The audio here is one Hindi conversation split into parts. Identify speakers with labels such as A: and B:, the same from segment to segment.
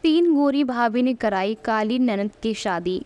A: तीन गोरी भाभी ने कराई काली ननद की शादी।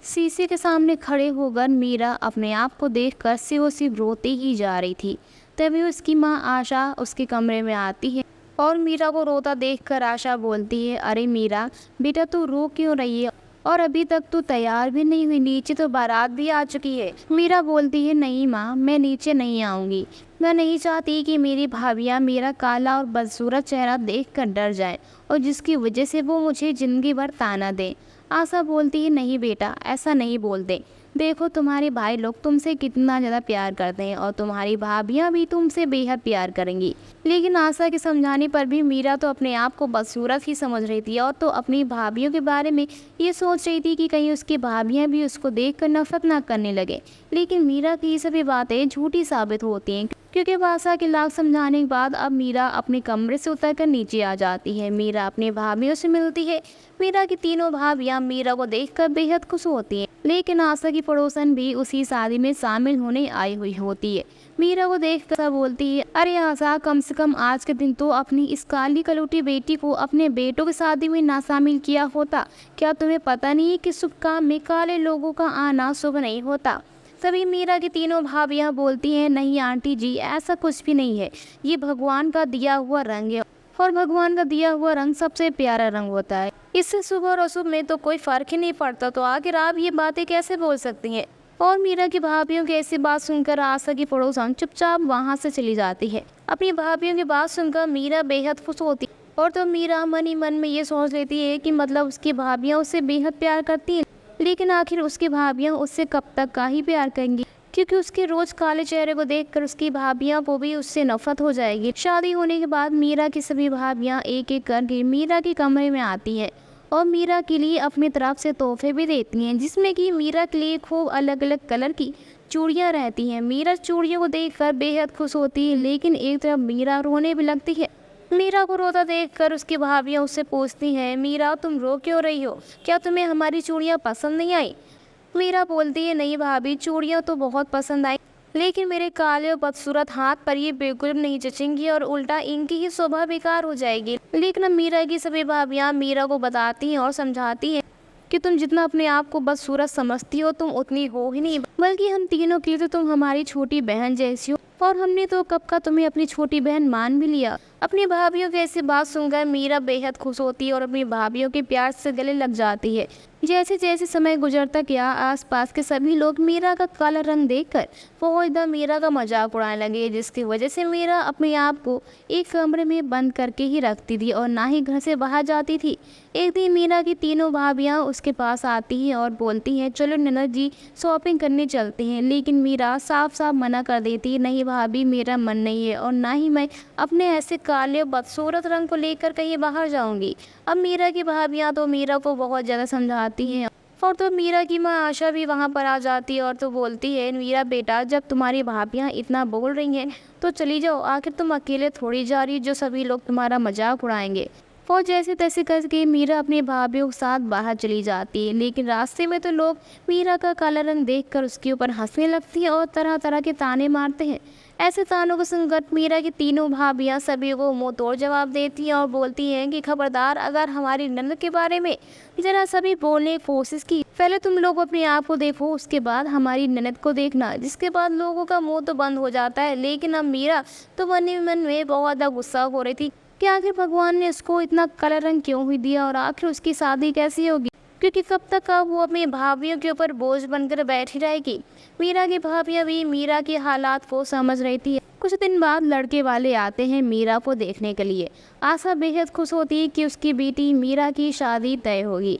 A: शीशे के सामने खड़े होकर मीरा अपने आप को देखकर सिर्फ सिर्फ रोते ही जा रही थी। तभी उसकी माँ आशा उसके कमरे में आती है और मीरा को रोता देखकर आशा बोलती है, अरे मीरा बेटा तू रो क्यों रही है और अभी तक तू तैयार भी नहीं हुई, नीचे तो बारात भी आ चुकी है। मीरा बोलती है, नहीं माँ मैं नीचे नहीं आऊँगी, मैं नहीं चाहती कि मेरी भाभियाँ मेरा काला और बदसूरत चेहरा देखकर डर जाएं और जिसकी वजह से वो मुझे जिंदगी भर ताना दें। आशा बोलती है, नहीं बेटा ऐसा नहीं बोलते, देखो तुम्हारे भाई लोग तुमसे कितना ज़्यादा प्यार करते हैं और तुम्हारी भाभियाँ भी तुमसे बेहद प्यार करेंगी। लेकिन आशा के समझाने पर भी मीरा तो अपने आप को बदसूरत ही समझ रही थी और तो अपनी भाभियों के बारे में ये सोच रही थी कि कहीं उसकी भाभियाँ भी उसको देखकर नफरत ना करने लगे। लेकिन मीरा की ये सभी बातें झूठी साबित होती हैं क्योंकि आशा के लाख समझाने के बाद अब मीरा अपने कमरे से उतरकर नीचे आ जाती है। मीरा अपनी भाभियों से मिलती है। मीरा की तीनों भाभियां मीरा को देखकर बेहद खुश होती हैं। लेकिन आशा की पड़ोसन भी उसी शादी में शामिल होने आई हुई होती है। मीरा को देखकर बोलती है, अरे आशा कम से कम आज के दिन तो अपनी इस काली कलौटी बेटी को अपने बेटों की शादी में ना शामिल किया होता। क्या तुम्हें पता नहीं है कि शुभ काम में काले लोगों का आना शुभ नहीं होता। तभी मीरा की तीनों भाभियां बोलती हैं, नहीं आंटी जी ऐसा कुछ भी नहीं है, ये भगवान का दिया हुआ रंग है और भगवान का दिया हुआ रंग सबसे प्यारा रंग होता है, इससे शुभ और अशुभ में तो कोई फर्क ही नहीं पड़ता, तो आखिर आप ये बातें कैसे बोल सकती हैं। और मीरा की भाभियों की ऐसी बात सुनकर आशा की पड़ोसन चुपचाप वहाँ से चली जाती है। अपनी भाभियों की बात सुनकर मीरा बेहद खुश होती और तो मीरा मन ही मन में ये सोच लेती है कि मतलब उसकी भाभियाँ उससे बेहद प्यार करती हैं। लेकिन आखिर उसकी भाभियाँ उससे कब तक का ही प्यार करेंगी, क्योंकि उसके रोज काले चेहरे को देखकर उसकी भाभियाँ को भी उससे नफरत हो जाएगी। शादी होने के बाद मीरा की सभी भाभियाँ एक एक करके मीरा के कमरे में आती हैं और मीरा के लिए अपनी तरफ से तोहफे भी देती हैं, जिसमें कि मीरा के लिए खूब अलग अलग कलर की चूड़ियाँ रहती हैं। मीरा चूड़ियों को देखकर बेहद खुश होती है, लेकिन एक तरफ मीरा रोने भी लगती है। मीरा को रोता देखकर उसकी भाभियाँ उससे पूछती हैं, मीरा तुम रो क्यों रही हो, क्या तुम्हें हमारी चूड़ियाँ पसंद नहीं आई। मीरा बोलती है, नहीं भाभी चूड़ियाँ तो बहुत पसंद आई, लेकिन मेरे काले और बदसूरत हाथ पर ये बिल्कुल नहीं जचेंगी और उल्टा इनकी ही शोभा बेकार हो जाएगी। लेकिन मीरा की सभी भाभियाँ मीरा को बताती हैं और समझाती हैं कि तुम जितना अपने आप को बदसूरत समझती हो तुम उतनी हो ही नहीं, बल्कि हम तीनों के लिए तो तुम हमारी छोटी बहन जैसी हो और हमने तो कब का तुम्हें अपनी छोटी बहन मान भी लिया। अपनी भाभियों की ऐसी बात सुनकर मीरा बेहद खुश होती है और अपनी भाभियों के प्यार से गले लग जाती है। जैसे जैसे समय गुजरता गया आसपास के सभी लोग मीरा का काला रंग देखकर वो एकदम मीरा का मजाक उड़ाने लगे, जिसकी वजह से मीरा अपने आप को एक कमरे में बंद करके ही रखती थी और ना ही घर से बाहर जाती थी। एक दिन मीरा की तीनों भाभियाँ उसके पास आती हैं और बोलती हैं, चलो ननद जी शॉपिंग करने चलते हैं। लेकिन मीरा साफ साफ मना कर देती है, नहीं भाभी मेरा मन नहीं है और ना ही मैं अपने ऐसे काले और बदसूरत रंग को लेकर कहीं बाहर जाऊंगी। अब मीरा की भाभियाँ तो मीरा को बहुत ज़्यादा समझाती हैं और तो मीरा की माँ आशा भी वहाँ पर आ जाती है और तो बोलती है, मीरा बेटा जब तुम्हारी भाभियाँ इतना बोल रही हैं तो चली जाओ, आखिर तुम अकेले थोड़ी जा रही जो सभी लोग तुम्हारा मजाक उड़ाएंगे। और जैसे तैसे करके मीरा अपनी भाभियों के साथ बाहर चली जाती है। लेकिन रास्ते में तो लोग मीरा का काला रंग देखकर उसके ऊपर हंसने लगती है और तरह तरह के ताने मारते हैं। ऐसे तानों को सुनकर मीरा की तीनों भाभियां सभी को मुंह तोड़ जवाब देती हैं और बोलती हैं कि खबरदार अगर हमारी ननद के बारे में जरा सभी बोलने की कोशिश की, पहले तुम लोग अपने आप को देखो उसके बाद हमारी ननद को देखना। जिसके बाद लोगों का मुंह तो बंद हो जाता है। लेकिन अब मीरा तो मन में बहुत ज़्यादा गुस्सा हो रही थी कि आखिर भगवान ने उसको इतना काला रंग क्यों ही दिया और आखिर उसकी शादी कैसी होगी, क्योंकि कब तक वो अपनी भाभियों के ऊपर बोझ बनकर बैठी रहेगी। मीरा की भाभियाँ भी मीरा के हालात को समझ रही थी। कुछ दिन बाद लड़के वाले आते हैं मीरा को देखने के लिए। आशा बेहद खुश होती है कि उसकी बेटी मीरा की शादी तय होगी।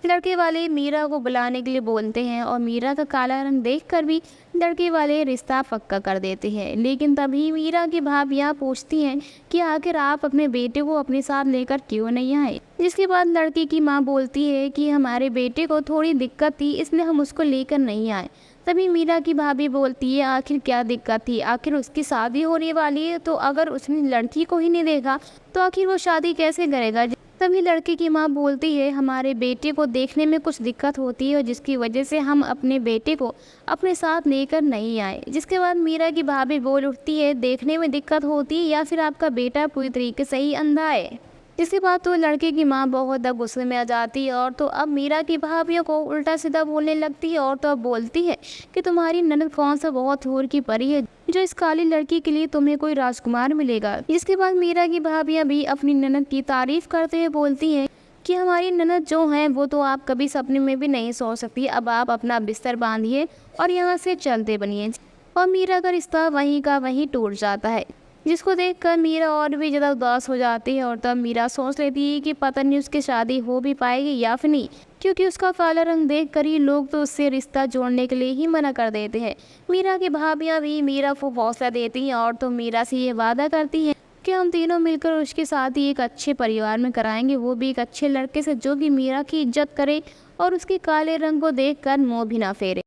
A: लड़के वाले मीरा को बुलाने के लिए बोलते हैं और मीरा का काला रंग देखकर भी लड़के वाले रिश्ता पक्का कर देते हैं। लेकिन तभी मीरा की भाभियाँ पूछती हैं कि आखिर आप अपने बेटे को अपने साथ लेकर क्यों नहीं आए। जिसके बाद लड़की की माँ बोलती है कि हमारे बेटे को थोड़ी दिक्कत थी इसलिए हम उसको लेकर नहीं आए। तभी मीरा की भाभी बोलती है, आखिर क्या दिक्कत थी, आखिर उसकी शादी होने वाली है तो अगर उसने लड़की को ही नहीं देखा तो आखिर वो शादी कैसे करेगा। तभी लड़के की माँ बोलती है, हमारे बेटे को देखने में कुछ दिक्कत होती है और जिसकी वजह से हम अपने बेटे को अपने साथ लेकर नहीं आए। जिसके बाद मीरा की भाभी बोल उठती है, देखने में दिक्कत होती है या फिर आपका बेटा पूरी तरीके से ही अंधा है। इसके बाद तो लड़के की माँ बहुत ज़्यादा गुस्से में आ जाती है और तो अब मीरा की भाभीियों को उल्टा सीधा बोलने लगती है और तो अब बोलती है कि तुम्हारी ननद कौन सा बहुत हूर की परी है जो इस काली लड़की के लिए तुम्हें कोई राजकुमार मिलेगा। इसके बाद मीरा की भाभियाँ भी अपनी ननद की तारीफ करते हुए बोलती हैं कि हमारी ननद जो हैं वो तो आप कभी सपने में भी नहीं सो सकती, अब आप अपना बिस्तर बांधिए और यहाँ से चलते बनिए। और मीरा का रिश्ता वहीं का वहीं टूट जाता है, जिसको देखकर मीरा और भी ज़्यादा उदास हो जाती है और तब मीरा सोच लेती है कि पता नहीं उसकी शादी हो भी पाएगी या फिर नहीं, क्योंकि उसका काला रंग देखकर ही लोग तो उससे रिश्ता जोड़ने के लिए ही मना कर देते हैं। मीरा की भाभियाँ भी मीरा को हौसला देती हैं और तो मीरा से ये वादा करती हैं कि हम तीनों मिलकर उसकी शादी एक अच्छे परिवार में कराएंगे, वो भी एक अच्छे लड़के से जो कि मीरा की इज्जत करे और उसके काले रंग को देखकर मुँह भी ना फेरे।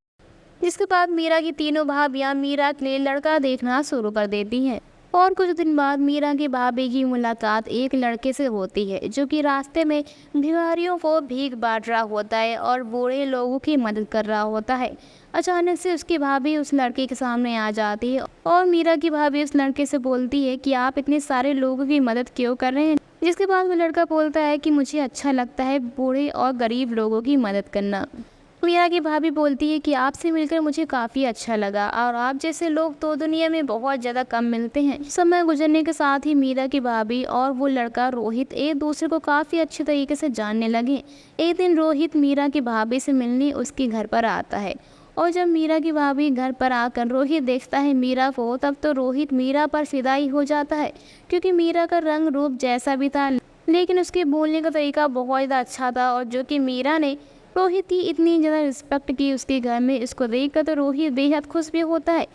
A: जिसके बाद मीरा की तीनों भाभियाँ मीरा के लिए लड़का देखना शुरू कर देती हैं और कुछ दिन बाद मीरा की भाभी की मुलाकात एक लड़के से होती है जो कि रास्ते में भिखारियों को भीख बांट रहा होता है और बूढ़े लोगों की मदद कर रहा होता है। अचानक से उसकी भाभी उस लड़के के सामने आ जाती है और मीरा की भाभी उस लड़के से बोलती है कि आप इतने सारे लोगों की मदद क्यों कर रहे हैं। जिसके बाद वो लड़का बोलता है कि मुझे अच्छा लगता है बूढ़े और गरीब लोगों की मदद करना। मीरा की भाभी बोलती है कि आपसे मिलकर मुझे काफ़ी अच्छा लगा और आप जैसे लोग तो दुनिया में बहुत ज़्यादा कम मिलते हैं। समय गुजरने के साथ ही मीरा की भाभी और वो लड़का रोहित एक दूसरे को काफ़ी अच्छे तरीके से जानने लगे। एक दिन रोहित मीरा की भाभी से मिलने उसके घर पर आता है और जब मीरा की भाभी घर पर आकर रोहित देखता है मीरा को, तब तो रोहित मीरा पर फिदाई हो जाता है, क्योंकि मीरा का रंग रूप जैसा भी था लेकिन उसके बोलने का तरीका बहुत ज़्यादा अच्छा था और जो कि मीरा ने रोहित की इतनी ज़्यादा रिस्पेक्ट की उसके घर में। इसको देखकर तो रोहित बेहद खुश भी होता है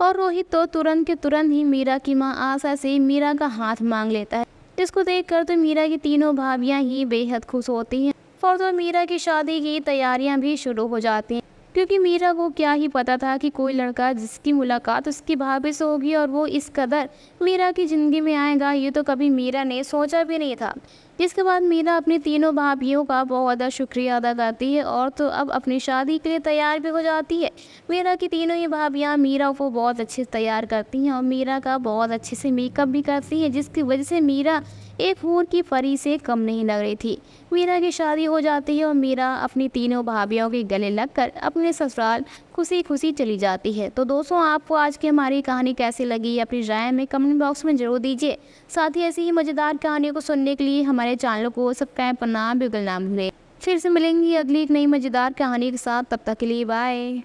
A: और रोहित तो तुरंत के तुरंत ही मीरा की माँ आशा से मीरा का हाथ मांग लेता है, जिसको देखकर तो मीरा की तीनों भाभियाँ ही बेहद खुश होती हैं और तो मीरा की शादी की तैयारियाँ भी शुरू हो जाती हैं, क्योंकि मीरा को क्या ही पता था कि कोई लड़का जिसकी मुलाकात उसकी भाभी से होगी और वो इस कदर मीरा की ज़िंदगी में आएगा, ये तो कभी मीरा ने सोचा भी नहीं था। जिसके बाद मीरा अपनी तीनों भाभियों का बहुत ज़्यादा शुक्रिया अदा करती है और तो अब अपनी शादी के लिए तैयार भी हो जाती है। मीरा की तीनों ही भाभियाँ मीरा को बहुत अच्छे से तैयार करती हैं और मीरा का बहुत अच्छे से मेकअप भी करती हैं, जिसकी वजह से मीरा एक हूर की परी से कम नहीं लग रही थी। मीरा की शादी हो जाती है और मीरा अपनी तीनों भाभियों के गले लगकर अपने ससुराल खुशी खुशी चली जाती है। तो दोस्तों, आपको आज की हमारी कहानी कैसी लगी अपनी राय में कमेंट बॉक्स में जरूर दीजिए। साथ ही ऐसी ही मज़ेदार कहानियों को सुनने के लिए हमारे चैनल को सब्सक्राइब करना बिल्कुल ना भूलें। फिर से मिलेंगी अगली एक नई मज़ेदार कहानी के साथ, तब तक के लिए बाय।